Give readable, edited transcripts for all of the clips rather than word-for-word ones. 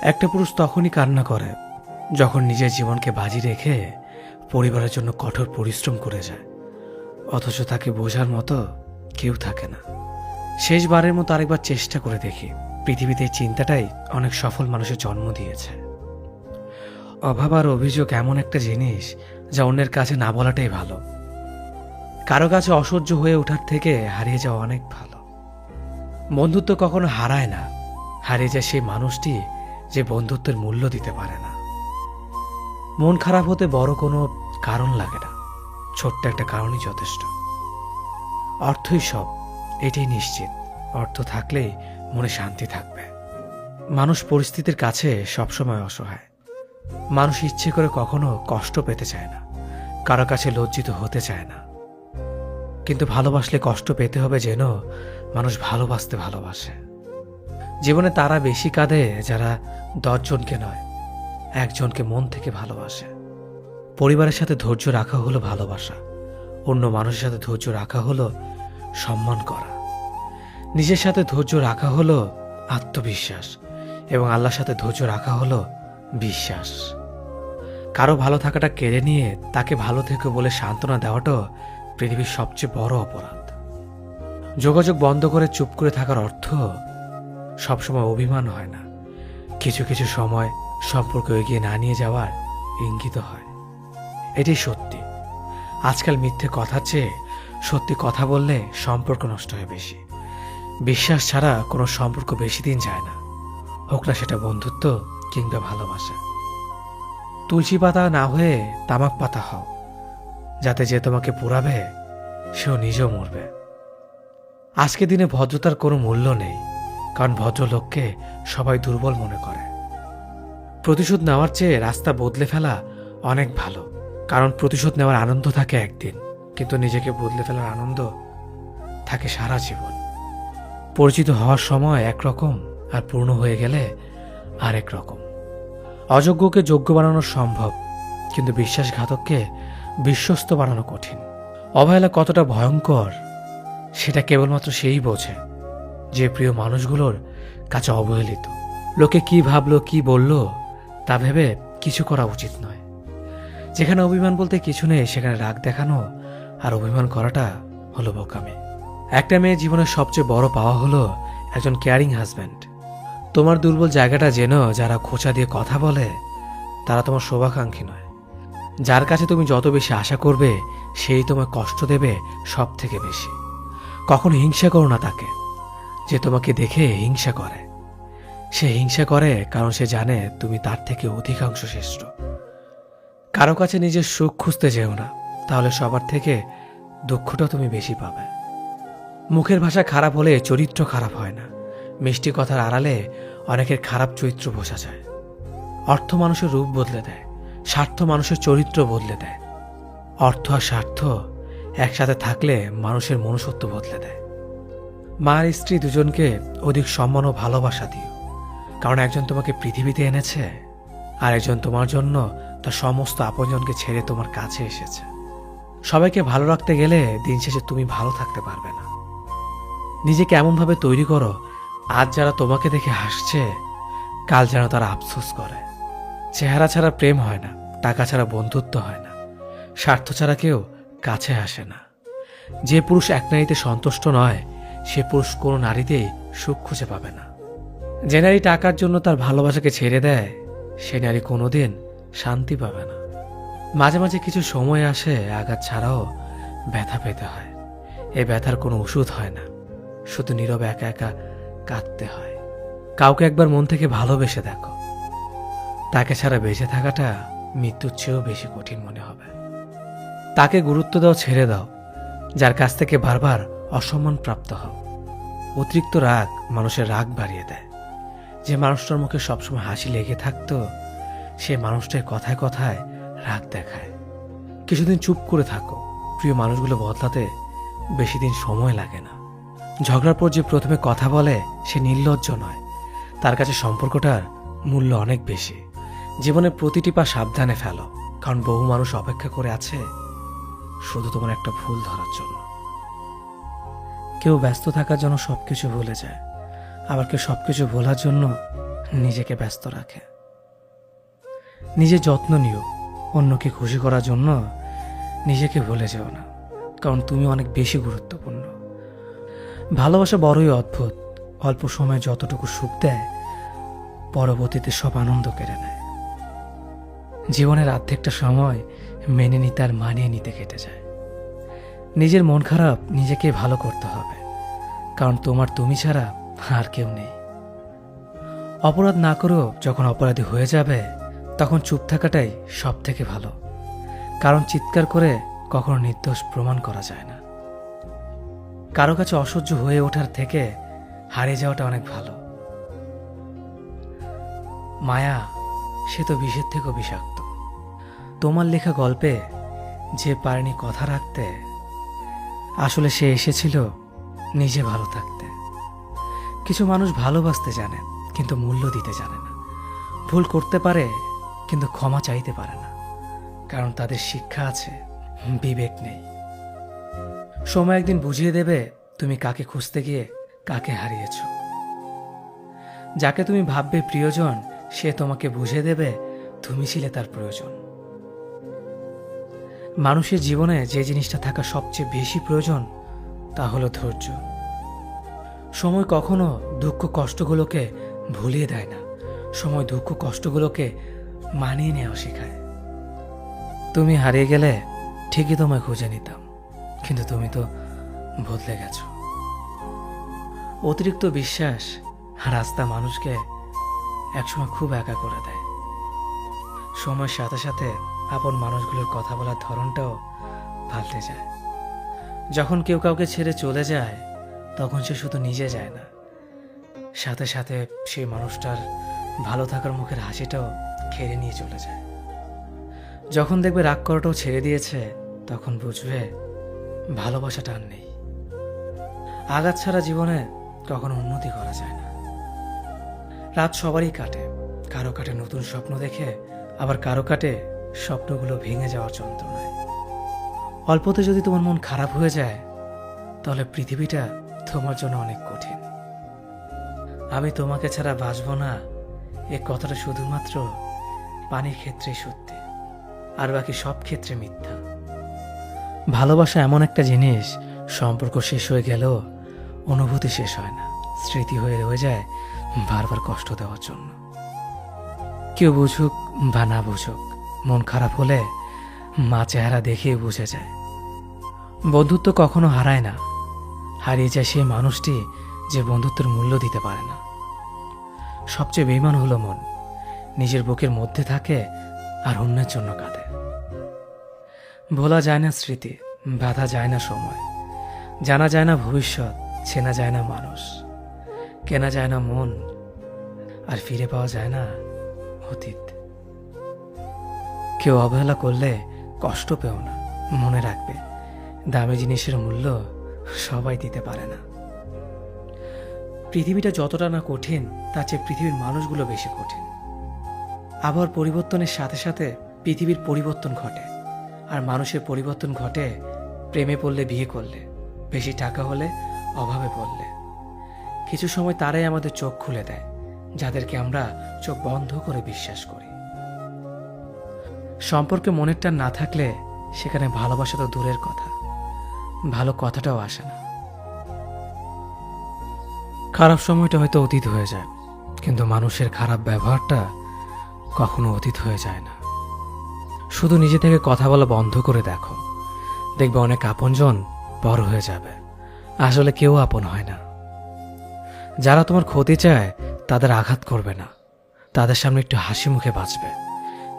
একটা পুরুষ তখনই কান্না করে যখন নিজের জীবনকে বাজি রেখে পরিবারের জন্য কঠোর পরিশ্রম করে যায়, অথচ তাকে বোঝার মতো কেউ থাকে না। শেষবারের মতো আরেকবার চেষ্টা করে দেখি। পৃথিবীতে এই চিন্তাটাই অনেক সফল মানুষের জন্ম দিয়েছে। অভাব আর অভিযোগ এমন একটা জিনিস যা অন্যের কাছে না বলাটাই ভালো। কারো কাছে অসহ্য হয়ে ওঠার থেকে হারিয়ে যাওয়া অনেক ভালো। বন্ধুত্ব কখনো হারায় না, হারিয়ে যায় সেই মানুষটি যে বন্ধুত্বের মূল্য দিতে পারে না। মন খারাপ হতে বড় কোনো কারণ লাগে না, ছোট্ট একটা কারণই যথেষ্ট। অর্থই সব, এটাই নিশ্চিত। অর্থ থাকলেই মনে শান্তি থাকবে। মানুষ পরিস্থিতির কাছে সবসময় অসহায়। মানুষ ইচ্ছে করে কখনো কষ্ট পেতে চায় না, কারো কাছে লজ্জিত হতে চায় না। কিন্তু ভালোবাসলে কষ্ট পেতে হবে যেন মানুষ ভালোবাসতে ভালোবাসে। জীবনে তারা বেশি কাঁদে যারা 10 জনকে নয়, একজনকে মন থেকে ভালোবাসে। পরিবারের সাথে ধৈর্য রাখা হলো ভালোবাসা, অন্য মানুষের সাথে ধৈর্য রাখা হলো সম্মান করা। নিজের সাথে ধৈর্য রাখা হলো আত্মবিশ্বাস, এবং আল্লাহর সাথে ধৈর্য রাখা হলো বিশ্বাস। কারো ভালো থাকাটা কেড়ে নিয়ে তাকে ভালো থেকো বলে সান্ত্বনা দেওয়াটাও পৃথিবীর সবচেয়ে বড় অপরাধ। যোগাযোগ বন্ধ করে চুপ করে থাকার অর্থ সবসময় অভিমান হয় না, কিছু কিছু সময় সম্পর্ক এগিয়ে না নিয়ে যাওয়ার ইঙ্গিত হয়। এটাই সত্যি। আজকাল মিথ্যে কথার চেয়ে সত্যি কথা বললে সম্পর্ক নষ্ট হয় বেশি। বিশ্বাস ছাড়া কোনো সম্পর্ক বেশি দিন যায় না, হোক না সেটা বন্ধুত্ব কিংবা ভালোবাসা। তুলসী পাতা না হয়ে তামাক পাতা হও, যাতে যে তোমাকে পুরাবে সেও নিজেও মরবে। আজকে দিনে ভদ্রতার কোনো মূল্য নেই, কারণ ভদ্রলোককে সবাই দুর্বল মনে করে। প্রতিশোধ নেওয়ার চেয়ে রাস্তা বদলে ফেলা অনেক ভালো, কারণ প্রতিশোধ নেওয়ার আনন্দ থাকে একদিন, কিন্তু নিজেকে বদলে ফেলার আনন্দ থাকে সারা জীবন। পরিচিত হওয়ার সময় একরকম, আর পূর্ণ হয়ে গেলে আরেক রকম। অযোগ্যকে যোগ্য বানানো সম্ভব, কিন্তু বিশ্বাসঘাতককে বিশ্বস্ত বানানো কঠিন। অবহেলা কতটা ভয়ঙ্কর সেটা কেবলমাত্র সেই বোঝে যে প্রিয় মানুষগুলোর কাছে অবহেলিত। লোকে কি ভাবলো কি বলল তা ভেবে কিছু করা উচিত নয়। যেখানে অভিমান বলতে কিছু নেই সেখানে রাগ দেখানো আর অভিমান করাটা হলো বোকামি। একটা মেয়ের জীবনের সবচেয়ে বড় পাওয়া হলো একজন কেয়ারিং হাজব্যান্ড। তোমার দুর্বল জায়গাটা যেন যারা খোঁচা দিয়ে কথা বলে তারা তোমার শুভাকাঙ্ক্ষী নয়। যার কাছে তুমি যত বেশি আশা করবে সেই তোমায় কষ্ট দেবে সব থেকে বেশি। কখনো হিংসা করো না তাকে যে তোমাকে দেখে হিংসা করে। সে হিংসা করে কারণ সে জানে তুমি তার থেকে অধিকাংশ শ্রেষ্ঠ। কারো কাছে নিজের সুখ খুঁজতে যেও না, তাহলে সবার থেকে দুঃখটা তুমি বেশি পাবে। মুখের ভাষা খারাপ হলে চরিত্র খারাপ হয় না। মিষ্টি কথার আড়ালে অনেকের খারাপ চরিত্র বোঝা যায়। অর্থ মানুষের রূপ বদলে দেয়, স্বার্থ মানুষের চরিত্র বদলে দেয়। অর্থ আর স্বার্থ একসাথে থাকলে মানুষের মনুষ্যত্ব বদলে দেয়। মা আর স্ত্রী দুজনকে অধিক সম্মান ও ভালোবাসা দিও, কারণ একজন তোমাকে পৃথিবীতে এনেছে আর একজন তোমার জন্য তার সমস্ত আপনজনকে ছেড়ে তোমার কাছে এসেছে। সবাইকে ভালো রাখতে গেলে দিন শেষে তুমি ভালো থাকতে পারবে না। নিজেকে এমনভাবে তৈরি করো আজ যারা তোমাকে দেখে হাসছে কাল যেন তারা আফসোস করে। চেহারা ছাড়া প্রেম হয় না, টাকা ছাড়া বন্ধুত্ব হয় না, স্বার্থ ছাড়া কেউ কাছে আসে না। যে পুরুষ এক নারীতে সন্তুষ্ট নয় সে পুরুষ কোনো নারীতেই সুখ খুঁজে পাবে না। যে নারী টাকার জন্য তার ভালোবাসাকে ছেড়ে দেয় সে নারী কোনোদিন শান্তি পাবে না। মাঝে মাঝে কিছু সময় আসে আঘাত ছাড়াও ব্যথা পেতে হয়। এই ব্যথার কোনো ওষুধ হয় না, শুধু নীরবে একা একা কাঁদতে হয়। কাউকে একবার মন থেকে ভালোবেসে দেখো, তাকে ছাড়া বেঁচে থাকাটা মৃত্যুর চেয়েও বেশি কঠিন মনে হবে। তাকে গুরুত্ব দাও, ছেড়ে দাও যার কাছ থেকে বারবার অসম্মান প্রাপ্ত হও। অতিরিক্ত রাগ মানুষের রাগ বাড়িয়ে দেয়। যে মানুষটার মুখে সবসময় হাসি লেগে থাকতো সে মানুষটার কথায় কথায় রাগ দেখায়। কিছুদিন চুপ করে থাকো, প্রিয় মানুষগুলো বদলাতে বেশি দিন সময় লাগে না। ঝগড়ার পর যে প্রথমে কথা বলে সে নির্লজ্জ নয়, তার কাছে সম্পর্কটার মূল্য অনেক বেশি। জীবনের প্রতিটি পা সাবধানে ফেলো, কারণ বহু মানুষ অপেক্ষা করে আছে শুধু তোমার একটা ভুল ধরার জন্য। কেউ ব্যস্ত থাকার জন্য সবকিছু ভুলে যায়, আবার কেউ সবকিছু ভোলার জন্য নিজেকে ব্যস্ত রাখে। নিজের যত্ন নিও, অন্যকে খুশি করার জন্য নিজেকে ভুলে যেও না, কারণ তুমি অনেক বেশি গুরুত্বপূর্ণ। ভালোবাসা বড়ই অদ্ভুত, অল্প সময়ে যতটুকু সুখ দেয় পরবর্তীতে সব আনন্দ কেড়ে নেয়। জীবনের অর্ধেকটা সময় মেনে নিতে আর মানিয়ে নিতে কেটে যায়। নিজের মন খারাপ নিজেকে ভালো করতে হবে, কারণ তোমার তুমি ছাড়া আর কেউ নেই। অপরাধ না করেও যখন অপরাধী হয়ে যাবে তখন চুপ থাকাটাই সব থেকে ভালো, কারণ চিৎকার করে কখনো নির্দোষ প্রমাণ করা যায় না। কারো কাছে অসহ্য হয়ে ওঠার থেকে হারিয়ে যাওয়াটা অনেক ভালো। মায়া সে তো বিষের থেকেও বিষাক্ত। তোমার লেখা গল্পে যে পারেনি কথা রাখতে, আসলে সে এসেছিল নিজে ভালো থাকতে। কিছু মানুষ ভালোবাসতে জানে কিন্তু মূল্য দিতে জানে না। ভুল করতে পারে কিন্তু ক্ষমা চাইতে পারে না, কারণ তাদের শিক্ষা আছে, বিবেক নেই। সময় একদিন বুঝিয়ে দেবে তুমি কাকে খুঁজতে গিয়ে কাকে হারিয়েছ। যাকে তুমি ভাববে প্রিয়জন সে তোমাকে বুঝিয়ে দেবে তুমি ছিলে তার প্রয়োজন। মানুষের জীবনে যে জিনিসটা থাকা সবচেয়ে বেশি প্রয়োজন তা হলো ধৈর্য। সময় কখনো দুঃখ কষ্টগুলোকে ভুলিয়ে দেয় না, সময় দুঃখ কষ্টগুলোকে মানিয়ে নেওয়া শেখায়। তুমি হারিয়ে গেলে ঠিকই তোমায় খুঁজে নিতাম, কিন্তু তুমি তো বদলে গেছো। অতিরিক্ত বিশ্বাস রাস্তা মানুষকে একসময় খুব একা করে দেয়। সময়ের সাথে সাথে আপন মানুষগুলোর কথা বলার ধরনটাও পাল্টে যায়। যখন কেউ কাউকে ছেড়ে চলে যায় তখন সে শুধু নিজে যায় না, সাথে সাথে সেই মানুষটার ভালো থাকার মুখের হাসিটাও খেয়ে নিয়ে চলে যায়। যখন দেখবে রাগ করাটাও ছেড়ে দিয়েছে তখন বুঝবে ভালোবাসাটা আর নেই। আঘাত ছাড়া জীবনে কখনো উন্নতি করা যায় না। রাত সবারই কাটে, কারো কাটে নতুন স্বপ্ন দেখে, আবার কারো কাটে স্বপ্নগুলো ভেঙে যাওয়ার যন্ত্রণায়। অল্পতে যদি তোমার মন খারাপ হয়ে যায় তাহলে পৃথিবীটা তোমার জন্য অনেক কঠিন। আমি তোমাকে ছাড়া বাঁচব না, এ কথাটা শুধুমাত্র পানির ক্ষেত্রেই সত্যি, আর বাকি সব ক্ষেত্রে মিথ্যা। ভালোবাসা এমন একটা জিনিস, সম্পর্ক শেষ হয়ে গেলেও অনুভূতি শেষ হয় না, স্মৃতি হয়ে রয়ে যায় বারবার কষ্ট দেওয়ার জন্য। কেউ বুঝুক বা না বুঝুক, মন খারাপ হলে মা চেহারা দেখেই বুঝে যায়। বন্ধুত্ব কখনো হারায় না, হারিয়ে যায় সেই মানুষটি যে বন্ধুত্বের মূল্য দিতে পারে না। সবচেয়ে বেঈমান হলো মন, নিজের বুকের মধ্যে থাকে আর অন্যের জন্য কাঁদে। ভোলা যায় না স্মৃতি, বাধা যায় না সময়, জানা যায় না ভবিষ্যৎ, চেনা যায় না মানুষ, কেনা যায় না মন, আর ফিরে পাওয়া যায় না অতীত। কেউ অবহেলা করলে কষ্ট পেও না, মনে রাখবে দামি জিনিসের মূল্য সবাই দিতে পারে না। পৃথিবীটা যতটা না কঠিন তার চেয়ে পৃথিবীর মানুষগুলো বেশি কঠিন। আবহাওয়ার পরিবর্তনের সাথে সাথে পৃথিবীর পরিবর্তন ঘটে, আর মানুষের পরিবর্তন ঘটে প্রেমে পড়লে, বিয়ে করলে, বেশি টাকা হলে, অভাবে পড়লে। কিছু সময় তারাই আমাদের চোখ খুলে দেয় যাদেরকে আমরা চোখ বন্ধ করে বিশ্বাস করি। সম্পর্কে মনের টান না থাকলে সেখানে ভালোবাসা তো দূরের কথা, ভালো কথাটাও আসে না। খারাপ সময়টা হয়তো অতীত হয়ে যায়, কিন্তু মানুষের খারাপ ব্যবহারটা কখনো অতীত হয়ে যায় না। শুধু নিজে থেকে কথা বলা বন্ধ করে দেখো, দেখবে অনেক আপনজন বড় হয়ে যাবে। আসলে কেউ আপন হয় না। যারা তোমার ক্ষতি চায় তাদের আঘাত করবে না, তাদের সামনে একটু হাসি মুখে বাঁচবে।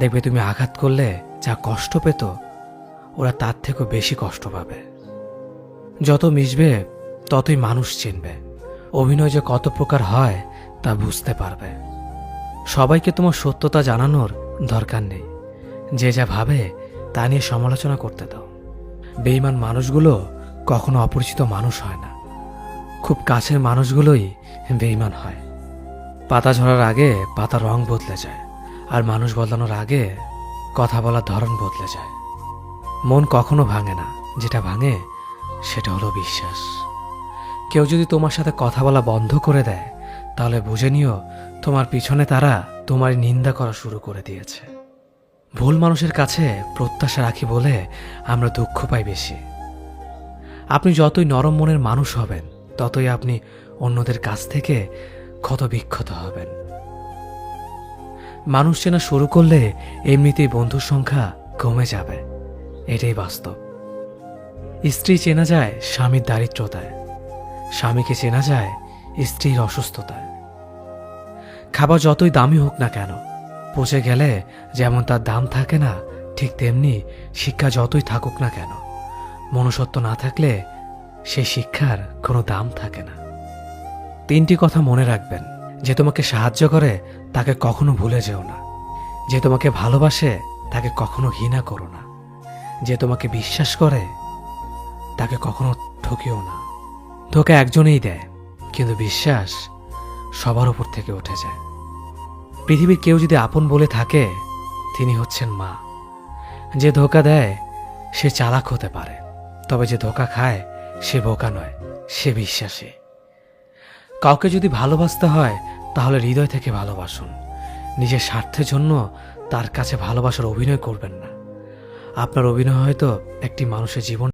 দেখবে তুমি আঘাত করলে যা কষ্ট পেত ওরা তার থেকেও বেশি কষ্ট পাবে। যত মিশবে ততই মানুষ চিনবে, অভিনয় যে কত প্রকার হয় তা বুঝতে পারবে। সবাইকে তোমার সত্যতা জানানোর দরকার নেই, যে যা ভাবে তা নিয়ে সমালোচনা করতে দাও। বেঈমান মানুষগুলো কখনো অপরিচিত মানুষ হয় না, খুব কাছের মানুষগুলোই বেঈমান হয়। পাতা ঝরার আগে পাতার রং বদলে যায়, আর মানুষ বদলানোর আগে কথা বলার ধরন বদলে যায়। মন কখনো ভাঙে না, যেটা ভাঙে সেটা হলো বিশ্বাস। কেউ যদি তোমার সাথে কথা বলা বন্ধ করে দেয় তাহলে বুঝে নিও তোমার পিছনে তারা তোমার নিন্দা করা শুরু করে দিয়েছে। ভুল মানুষের কাছে প্রত্যাশা রাখি বলে আমরা দুঃখ পাই বেশি। আপনি যতই নরম মনের মানুষ হবেন, ততই আপনি অন্যদের কাছ থেকে ক্ষত বিক্ষত হবেন। মানুষ চেনা শুরু করলে এমনিতেই বন্ধুর সংখ্যা কমে যাবে, এটাই বাস্তব। স্ত্রী চেনা যায় স্বামীর দারিদ্রতায়, স্বামীকে চেনা যায় স্ত্রীর অসুস্থতায়। খাবার যতই দামি হোক না কেন, পচে গেলে যেমন তার দাম থাকে না, ঠিক তেমনি শিক্ষা যতই থাকুক না কেন, মনুষ্যত্ব না থাকলে সেই শিক্ষার কোনো দাম থাকে না। 3টি কথা মনে রাখবেন। যে তোমাকে সাহায্য করে তাকে কখনো ভুলে যেও না। যে তোমাকে ভালোবাসে তাকে কখনো ঘৃণা করো না। যে তোমাকে বিশ্বাস করে তাকে কখনো ঠকিও না। ধোঁকা একজনেই দেয়, কিন্তু বিশ্বাস সবার উপর থেকে উঠে যায়। পৃথিবীর কেউ যদি আপন বলে থাকে, তিনি হচ্ছেন মা। যে ধোঁকা দেয় সে চালাক হতে পারে, তবে যে ধোঁকা খায় সে বোকা নয়, সে বিশ্বাসী। কাউকে যদি ভালোবাসতে হয় তাহলে হৃদয় থেকে ভালোবাসুন। নিজের স্বার্থের জন্য তার কাছে ভালোবাসার অভিনয় করবেন না। আপনার অভিনয় হয়তো একটি মানুষের জীবন